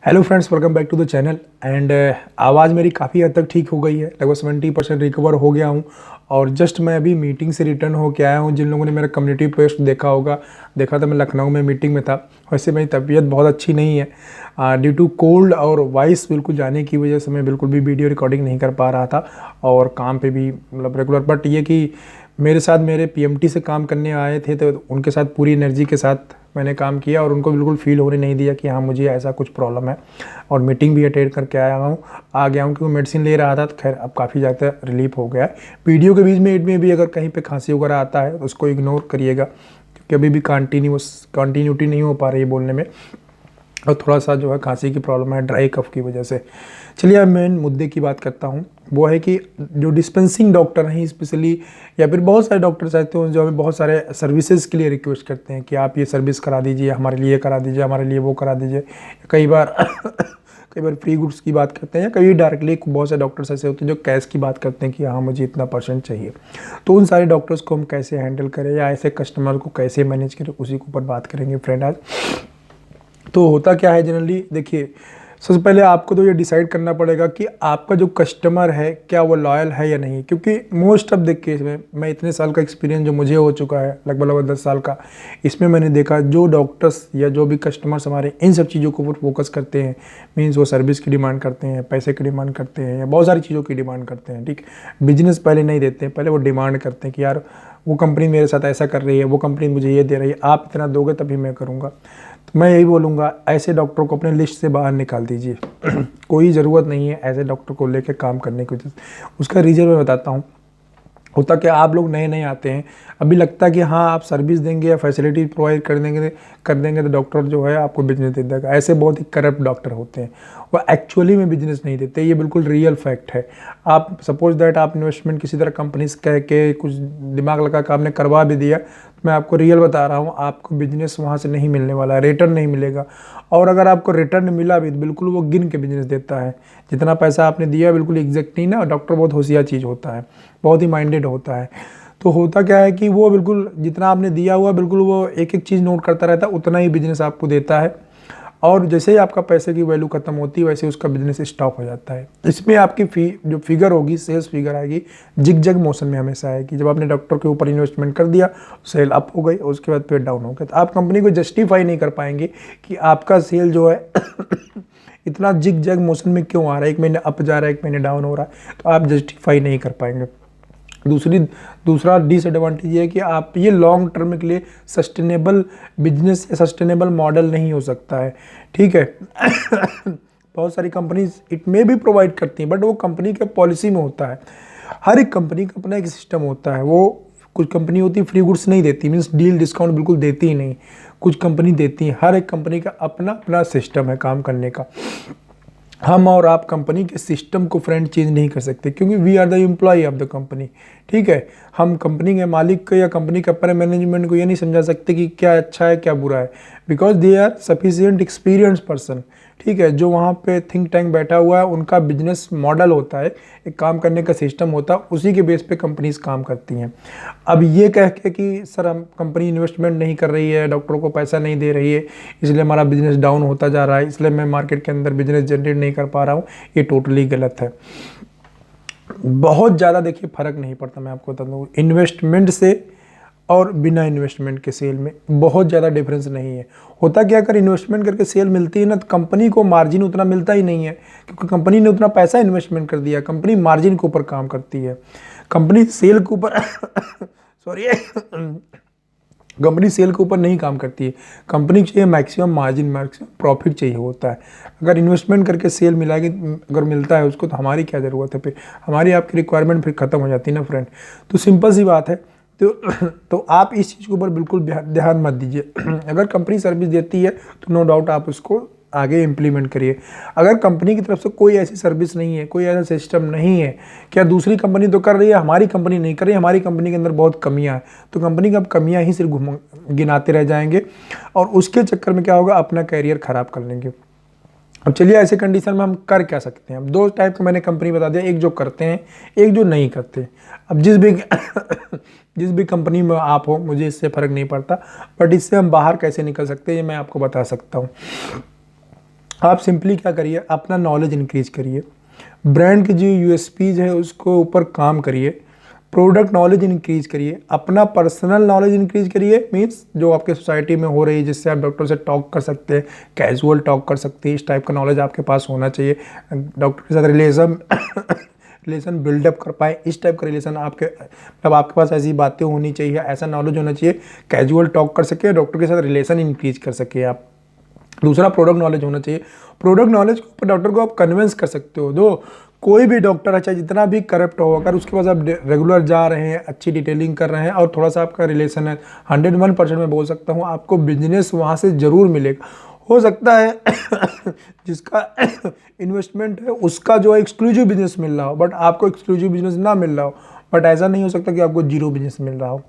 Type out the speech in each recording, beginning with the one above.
Hello friends, welcome back to the channel. And आवाज़ मेरी काफ़ी हद तक ठीक हो गई है, लगभग 70% रिकवर हो गया हूँ। और जस्ट मैं अभी मीटिंग से रिटर्न होकर आया हूँ। जिन लोगों ने मेरा कम्युनिटी पोस्ट देखा होगा, देखा था मैं लखनऊ में मीटिंग में था। वैसे मेरी तबीयत बहुत अच्छी नहीं है ड्यू टू कोल्ड और वॉइस बिल्कुल जाने की वजह से मैं बिल्कुल भी वीडियो रिकॉर्डिंग नहीं कर पा रहा था। और काम पे भी मतलब रेगुलर, बट ये कि मेरे साथ मेरे पीएमटी से काम करने आए थे तो उनके साथ पूरी एनर्जी के साथ मैंने काम किया और उनको बिल्कुल फील होने नहीं दिया कि हाँ मुझे ऐसा कुछ प्रॉब्लम है। और मीटिंग भी अटेंड करके आ गया हूँ क्योंकि मेडिसिन ले रहा था। तो खैर अब काफ़ी ज़्यादा रिलीफ हो गया है। वीडियो के बीच में भी अगर कहीं पे खांसी वगैरह आता है तो उसको इग्नोर करिएगा, क्योंकि अभी भी कंटिन्यूटी नहीं हो पा रही है बोलने में। और थोड़ा सा जो है खांसी की प्रॉब्लम है ड्राई कफ की वजह से। चलिए अब मेन मुद्दे की बात करता हूँ। वो है कि जो डिस्पेंसिंग डॉक्टर हैं स्पेशली, या फिर बहुत सारे डॉक्टर्स ऐसे हैं जो हमें बहुत सारे सर्विसेज के लिए रिक्वेस्ट करते हैं कि आप ये सर्विस करा दीजिए, हमारे लिए करा दीजिए, हमारे लिए वो करा दीजिए। कई बार कई बार फ्री गुड्स की बात करते हैं, या कभी डायरेक्टली बहुत से डॉक्टर्स ऐसे होते हैं जो कैश की बात करते हैं कि हाँ मुझे इतना % चाहिए। तो उन सारे डॉक्टर्स को हम कैसे हैंडल करें या ऐसे कस्टमर को कैसे मैनेज करें, उसी के ऊपर बात करेंगे फ्रेंड आज। तो होता क्या है जनरली, देखिए सबसे पहले आपको तो ये डिसाइड करना पड़ेगा कि आपका जो कस्टमर है क्या वो लॉयल है या नहीं। क्योंकि मोस्ट ऑफ द केस में, मैं इतने साल का एक्सपीरियंस जो मुझे हो चुका है, लगभग 10 साल का, इसमें मैंने देखा जो डॉक्टर्स या जो भी कस्टमर्स हमारे इन सब चीज़ों के ऊपर फोकस करते हैं, मीन्स वो सर्विस की डिमांड करते हैं, पैसे की डिमांड करते हैं, या बहुत सारी चीज़ों की डिमांड करते हैं। ठीक, बिजनेस पहले नहीं देते हैं, पहले वो डिमांड करते हैं कि यार वो कंपनी मेरे साथ ऐसा कर रही है, वो कंपनी मुझे ये दे रही है, आप इतना दोगे तभी मैं करूँगा। तो मैं यही बोलूँगा, ऐसे डॉक्टर को अपने लिस्ट से बाहर निकाल दीजिए। कोई ज़रूरत नहीं है ऐसे डॉक्टर को लेकर काम करने की वजह से। उसका रीज़न मैं बताता हूँ। होता क्या, आप लोग नए नए आते हैं, अभी लगता है कि हाँ आप सर्विस देंगे या फैसिलिटी प्रोवाइड कर देंगे तो डॉक्टर जो है आपको बिजनेस दे देगा। ऐसे बहुत ही करप्ट डॉक्टर होते हैं, वो एक्चुअली में बिजनेस नहीं देते। ये बिल्कुल रियल फैक्ट है। आप सपोज दैट आप इन्वेस्टमेंट किसी तरह कंपनी से कह के कुछ दिमाग लगा के आपने करवा भी दिया, मैं आपको रियल बता रहा हूँ, आपको बिजनेस वहाँ से नहीं मिलने वाला है, रिटर्न नहीं मिलेगा। और अगर आपको रिटर्न मिला भी तो बिल्कुल वो गिन के बिजनेस देता है। जितना पैसा आपने दिया बिल्कुल एग्जैक्ट नहीं ना। डॉक्टर बहुत होशियार चीज़ होता है, बहुत ही माइंडेड होता है। तो होता क्या है कि वो बिल्कुल जितना आपने दिया हुआ बिल्कुल वो एक एक चीज़ नोट करता रहता है, उतना ही बिजनेस आपको देता है। और जैसे ही आपका पैसे की वैल्यू खत्म होती है वैसे उसका बिजनेस स्टॉप हो जाता है। इसमें आपकी जो फिगर होगी, सेल्स फिगर आएगी, जिग जग मोशन में हमेशा आएगी। जब आपने डॉक्टर के ऊपर इन्वेस्टमेंट कर दिया, सेल अप हो गई, उसके बाद फिर डाउन हो गया, तो आप कंपनी को जस्टिफाई नहीं कर पाएंगे कि आपका सेल जो है इतना जिग जग मोशन में क्यों आ रहा है, एक महीने अप जा रहा है, एक महीने डाउन हो रहा है, तो आप जस्टिफाई नहीं कर पाएंगे। दूसरा डिसएडवांटेज ये है कि आप ये लॉन्ग टर्म के लिए सस्टेनेबल बिजनेस या सस्टेनेबल मॉडल नहीं हो सकता है। ठीक है। बहुत सारी कंपनीज इट में भी प्रोवाइड करती हैं, बट वो कंपनी के पॉलिसी में होता है। हर एक कंपनी का अपना एक सिस्टम होता है। वो कुछ कंपनी होती है फ्री गुड्स नहीं देती, मीन्स डील डिस्काउंट बिल्कुल देती ही नहीं। कुछ कंपनी देती है। हर एक कंपनी का अपना अपना सिस्टम है काम करने का। हम और आप कंपनी के सिस्टम को फ्रेंड चेंज नहीं कर सकते, क्योंकि we are the employ of the company. ठीक है। हम कंपनी के मालिक को या कंपनी के अपर मैनेजमेंट को ये नहीं समझा सकते कि क्या अच्छा है क्या बुरा है, because they are sufficient experience person. ठीक है। जो वहाँ पे थिंक टैंक बैठा हुआ है, उनका बिजनेस मॉडल होता है, एक काम करने का सिस्टम होता है, उसी के बेस पे कंपनीज काम करती हैं। अब ये कह के कि सर हम कंपनी इन्वेस्टमेंट नहीं कर रही है, डॉक्टरों को पैसा नहीं दे रही है, इसलिए हमारा बिजनेस डाउन होता जा रहा है, इसलिए मैं मार्केट के अंदर बिजनेस जनरेट नहीं कर पा रहा हूँ, ये टोटली गलत है। बहुत ज़्यादा देखिए फ़र्क नहीं पड़ता। मैं आपको बता दूँ, इन्वेस्टमेंट से और बिना इन्वेस्टमेंट के सेल में बहुत ज़्यादा डिफरेंस नहीं है। होता क्या, अगर इन्वेस्टमेंट करके सेल मिलती है ना, तो कंपनी को मार्जिन उतना मिलता ही नहीं है, क्योंकि कंपनी ने उतना पैसा इन्वेस्टमेंट कर दिया। कंपनी मार्जिन के ऊपर काम करती है, कंपनी सेल के ऊपर सॉरी कंपनी सेल के ऊपर नहीं काम करती है। कंपनी को चाहिए मैक्सिमम मार्जिन, मैक्सिमम प्रॉफिट चाहिए होता है। अगर इन्वेस्टमेंट करके सेल मिलाएगी, अगर मिलता है उसको, तो हमारी क्या ज़रूरत है फिर, हमारी आपकी रिक्वायरमेंट फिर ख़त्म हो जाती है ना फ्रेंड। तो सिंपल सी बात है। तो आप इस चीज़ के ऊपर बिल्कुल ध्यान मत दीजिए। अगर कंपनी सर्विस देती है तो नो डाउट आप उसको आगे इम्प्लीमेंट करिए। अगर कंपनी की तरफ से कोई ऐसी सर्विस नहीं है, कोई ऐसा सिस्टम नहीं है, क्या दूसरी कंपनी तो कर रही है, हमारी कंपनी नहीं कर रही है, हमारी कंपनी के अंदर बहुत कमियां हैं, तो कंपनी की आप कमियां ही सिर्फ गिनाते रह जाएंगे, और उसके चक्कर में क्या होगा, अपना कैरियर खराब कर लेंगे। अब चलिए ऐसे कंडीशन में हम कर क्या सकते हैं। अब दो टाइप का मैंने कंपनी बता दिया, एक जो करते हैं, एक जो नहीं करते। अब जिस भी कंपनी में आप हो, मुझे इससे फ़र्क नहीं पड़ता, बट इससे हम बाहर कैसे निकल सकते हैं ये मैं आपको बता सकता हूँ। आप सिंपली क्या करिए, अपना नॉलेज इंक्रीज करिए, ब्रांड की जो यूएसपीज है उसको ऊपर काम करिए, प्रोडक्ट नॉलेज इंक्रीज करिए, अपना पर्सनल नॉलेज इंक्रीज करिए, मीन्स जो आपके सोसाइटी में हो रही है जिससे आप डॉक्टर से टॉक कर सकते हैं, कैजुअल टॉक कर सकते हैं, इस टाइप का नॉलेज आपके पास होना चाहिए। डॉक्टर के साथ रिलेशन बिल्डअप कर पाए, इस टाइप का रिलेशन आपके, मतलब आपके पास ऐसी बातें होनी चाहिए, ऐसा नॉलेज होना चाहिए, कैजुअल टॉक कर सके, डॉक्टर के साथ रिलेशन इंक्रीज कर सके आप। दूसरा प्रोडक्ट नॉलेज होना चाहिए, प्रोडक्ट नॉलेज के ऊपर डॉक्टर को आप कन्विंस कर सकते हो। दो कोई भी डॉक्टर है चाहे जितना भी करप्ट हो, अगर उसके पास आप रेगुलर जा रहे हैं, अच्छी डिटेलिंग कर रहे हैं और थोड़ा सा आपका रिलेशन है, 101% मैं बोल सकता हूँ आपको बिजनेस वहाँ से ज़रूर मिलेगा। हो सकता है जिसका इन्वेस्टमेंट है उसका जो है एक्सक्लूसिव बिजनेस मिल रहा हो, बट आपको एक्सक्लूसिव बिजनेस ना मिल रहा हो, बट ऐसा नहीं हो सकता कि आपको जीरो बिजनेस मिल रहा हो,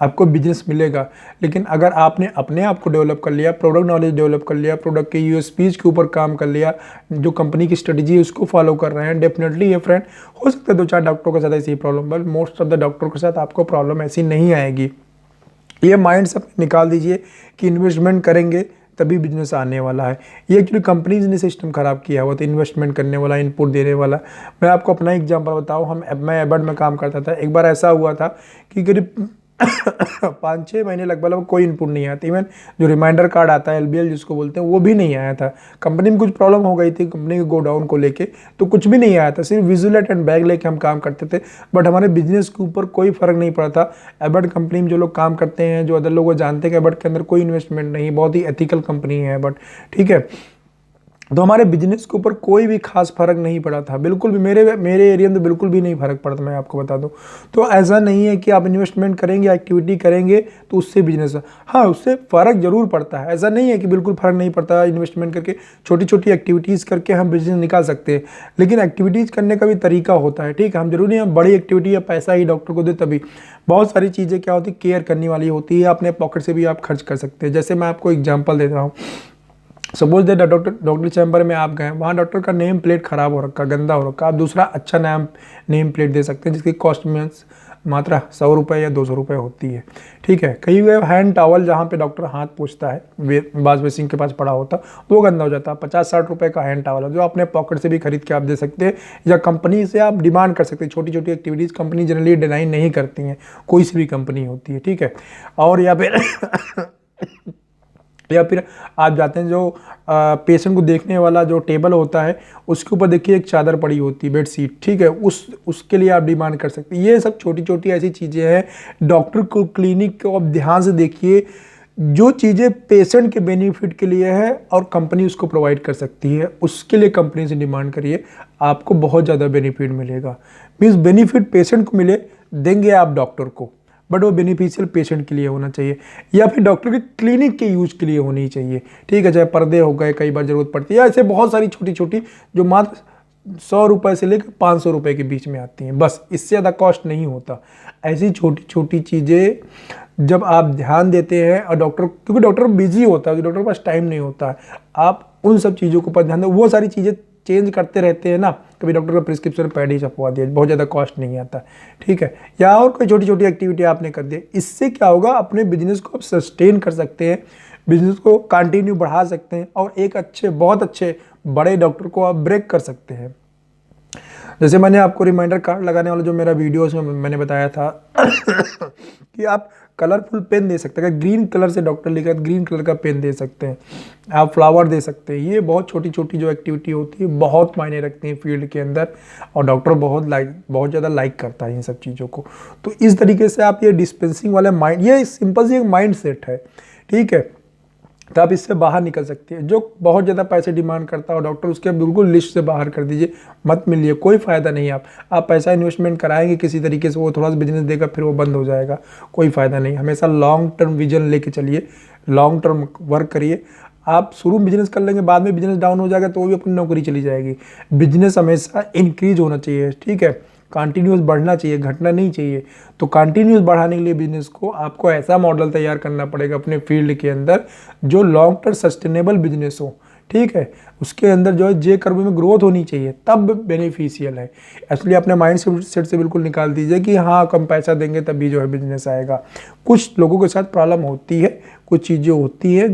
आपको बिजनेस मिलेगा। लेकिन अगर आपने अपने आप को डेवलप कर लिया, प्रोडक्ट नॉलेज डेवलप कर लिया, प्रोडक्ट के यूएसपीज के ऊपर काम कर लिया, जो कंपनी की स्ट्रेटजी है उसको फॉलो कर रहे हैं, डेफिनेटली ये फ्रेंड, हो सकता है 2-4 डॉक्टरों के साथ ऐसी problem, but most of the डॉक्टरों के साथ आपको प्रॉब्लम ऐसी नहीं आएगी। ये माइंड से निकाल दीजिए कि इन्वेस्टमेंट करेंगे तभी बिजनेस आने वाला है। ये एक्चुअली कंपनीज ने सिस्टम खराब किया हुआ था, इन्वेस्टमेंट करने वाला, इनपुट देने वाला। मैं आपको अपना एग्जांपल बताऊं, मैं एबड में काम करता था, एक बार ऐसा हुआ था कि करीब 5-6 महीने लगभग कोई इनपुट नहीं आया था, इवन जो रिमाइंडर कार्ड आता है एलबीएल जिसको बोलते हैं वो भी नहीं आया था। कंपनी में कुछ प्रॉब्लम हो गई थी, कंपनी के गोडाउन को लेके, तो कुछ भी नहीं आया था, सिर्फ विजुलेट एंड बैग लेके हम काम करते थे, बट हमारे बिजनेस के ऊपर कोई फर्क नहीं पड़ा था। एबड कंपनी में जो लोग काम करते हैं, जो अदर लोग वो जानते हैं कि एबड के अंदर कोई इन्वेस्टमेंट नहीं, बहुत ही एथिकल कंपनी है एबड, ठीक है। तो हमारे बिजनेस के ऊपर कोई भी खास फर्क नहीं पड़ा था, बिल्कुल भी, मेरे एरिया में तो बिल्कुल भी नहीं फर्क पड़ा था, मैं आपको बता दूं। तो ऐसा नहीं है कि आप इन्वेस्टमेंट करेंगे, एक्टिविटी करेंगे तो उससे बिजनेस, हाँ उससे फ़र्क जरूर पड़ता है, ऐसा नहीं है कि बिल्कुल फ़र्क नहीं पड़ता। इन्वेस्टमेंट करके छोटी छोटी एक्टिविटीज़ करके हम बिजनेस निकाल सकते हैं, लेकिन एक्टिविटीज़ करने का भी तरीका होता है, ठीक है। हम जरूरी है बड़ी एक्टिविटी या पैसा ही डॉक्टर को दे तभी, बहुत सारी चीज़ें क्या होती है केयर करने वाली होती है, अपने पॉकेट से भी आप खर्च कर सकते हैं। जैसे मैं आपको एग्जाम्पल दे रहा हूँ, सपोज दैट डॉक्टर चैम्बर में आप गए, वहाँ डॉक्टर का नेम प्लेट खराब हो रखा, गंदा हो रखा, आप दूसरा अच्छा नेम प्लेट दे सकते हैं जिसकी कॉस्ट में मात्रा 100 रुपये या 200 रुपये होती है, ठीक है। कई बार हैंड टॉवल जहाँ पे डॉक्टर हाथ पोंछता है, वाश बेसिन के पास पड़ा होता, वो गंदा हो जाता है, 50-60 रुपये का हैंड टॉवल है जो अपने पॉकेट से भी खरीद के आप दे सकते हैं, या कंपनी से आप डिमांड कर सकते हैं। छोटी छोटी एक्टिविटीज़ कंपनी जनरली डिनाई नहीं करती हैं, कोई सी भी कंपनी होती है, ठीक है। और या फिर आप जाते हैं, जो पेशेंट को देखने वाला जो टेबल होता है उसके ऊपर देखिए एक चादर पड़ी होती है, बेडशीट, ठीक है, उसके लिए आप डिमांड कर सकते हैं। ये सब छोटी छोटी ऐसी चीज़ें हैं। डॉक्टर को, क्लिनिक को आप ध्यान से देखिए, जो चीज़ें पेशेंट के बेनिफिट के लिए है और कंपनी उसको प्रोवाइड कर सकती है, उसके लिए कंपनी से डिमांड करिए, आपको बहुत ज़्यादा बेनिफिट मिलेगा। मीन्स बेनिफिट पेशेंट को मिले, देंगे आप डॉक्टर को, बट वो बेनिफिशियल पेशेंट के लिए होना चाहिए, या फिर डॉक्टर के क्लिनिक के यूज के लिए होनी चाहिए, ठीक है। चाहे पर्दे हो गए, कई बार जरूरत पड़ती है, या ऐसे बहुत सारी छोटी छोटी जो मात्र 100 रुपये से लेकर 500 रुपये के बीच में आती हैं, बस इससे ज़्यादा कॉस्ट नहीं होता। ऐसी छोटी छोटी चीज़ें जब आप ध्यान देते हैं, और डॉक्टर, क्योंकि डॉक्टर बिजी होता है, डॉक्टर के पास टाइम नहीं होता है, आप उन सब चीज़ों के ऊपर ध्यान दें, वो सारी चीज़ें चेंज करते रहते हैं ना, कभी डॉक्टर का प्रिस्क्रिप्शन पैड ही छपवा दिया, बहुत ज़्यादा कॉस्ट नहीं आता, ठीक है। या और कोई छोटी छोटी एक्टिविटी आपने कर दी, इससे क्या होगा, अपने बिजनेस को आप सस्टेन कर सकते हैं, बिजनेस को कंटिन्यू बढ़ा सकते हैं, और एक अच्छे, बहुत अच्छे बड़े डॉक्टर को आप ब्रेक कर सकते हैं। जैसे मैंने आपको रिमाइंडर कार्ड लगाने वाला जो मेरा वीडियो उसमें मैंने बताया था कि आप कलरफुल पेन दे सकते हैं, अगर ग्रीन कलर से डॉक्टर लिखा तो ग्रीन कलर का पेन दे सकते हैं, आप फ्लावर दे सकते हैं। ये बहुत छोटी छोटी जो एक्टिविटी होती है बहुत मायने रखती है फील्ड के अंदर, और डॉक्टर बहुत ज़्यादा लाइक करता है इन सब चीज़ों को। तो इस तरीके से आप ये डिस्पेंसिंग वाले माइंड, ये सिंपल सी एक माइंड सेट है, ठीक है, तो आप इससे बाहर निकल सकते हैं। जो बहुत ज़्यादा पैसे डिमांड करता हो डॉक्टर, उसके आप बिल्कुल लिस्ट से बाहर कर दीजिए, मत मिलिए, कोई फ़ायदा नहीं। आप पैसा इन्वेस्टमेंट कराएंगे किसी तरीके से, वो थोड़ा सा बिजनेस देगा फिर वो बंद हो जाएगा, कोई फ़ायदा नहीं। हमेशा लॉन्ग टर्म विजन लेके चलिए, लॉन्ग टर्म वर्क करिए। आप शुरू में बिजनेस कर लेंगे, बाद में बिजनेस डाउन हो जाएगा तो वो भी अपनी नौकरी चली जाएगी। बिजनेस हमेशा इंक्रीज होना चाहिए, ठीक है, कंटिन्यूस बढ़ना चाहिए, घटना नहीं चाहिए। तो कंटिन्यूस बढ़ाने के लिए बिजनेस को आपको ऐसा मॉडल तैयार करना पड़ेगा अपने फील्ड के अंदर जो लॉन्ग टर्म सस्टेनेबल बिजनेस हो, ठीक है। उसके अंदर जो है जे कर्व में ग्रोथ होनी चाहिए, तब बेनिफिशियल है। इसलिए अपने माइंड सेट से बिल्कुल निकाल दीजिए कि हाँ कम पैसा देंगे तभी जो है बिजनेस आएगा। कुछ लोगों के साथ प्रॉब्लम होती है, कुछ चीज़ें होती है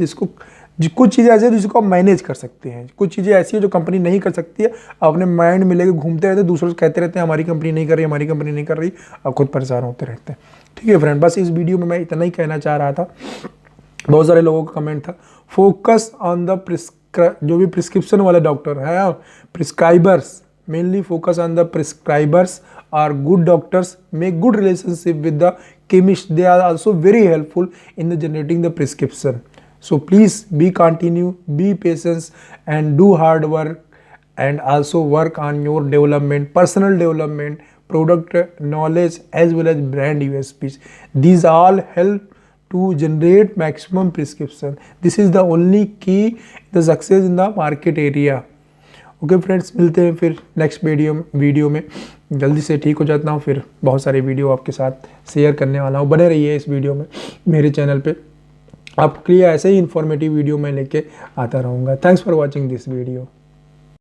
कुछ चीज़ें ऐसी हैं जिसको आप मैनेज कर सकते हैं, कुछ चीज़ें ऐसी हैं जो कंपनी नहीं कर सकती है। आप अपने माइंड में लेके घूमते रहते हैं, दूसरों से कहते रहते हैं हमारी कंपनी नहीं कर रही, हमारी कंपनी नहीं कर रही, आप खुद परेशान होते रहते हैं। ठीक है फ्रेंड, बस इस वीडियो में मैं इतना ही कहना चाह रहा था। बहुत सारे लोगों का कमेंट था, फोकस ऑन द जो भी प्रिस्क्रिप्शन वाले डॉक्टर है, prescribers, mainly focus on the prescribers are good doctors, make good relationship with the chemist, they are also very helpful in the generating the prescription. So please be continue, be patient and do hard work, and also work on your development, personal development, product knowledge as well as brand USPs. These all help to generate maximum prescription. This is the only key the success in the market area. Okay friends, मिलते हैं फिर next video में। जल्दी से ठीक हो जाता हूँ, फिर बहुत सारे वीडियो आपके साथ शेयर करने वाला हूँ। बने रहिए इस वीडियो में, मेरे चैनल पे आपके लिए ऐसे ही इन्फॉर्मेटिव वीडियो मैं लेके आता रहूँगा। Thanks for watching this video.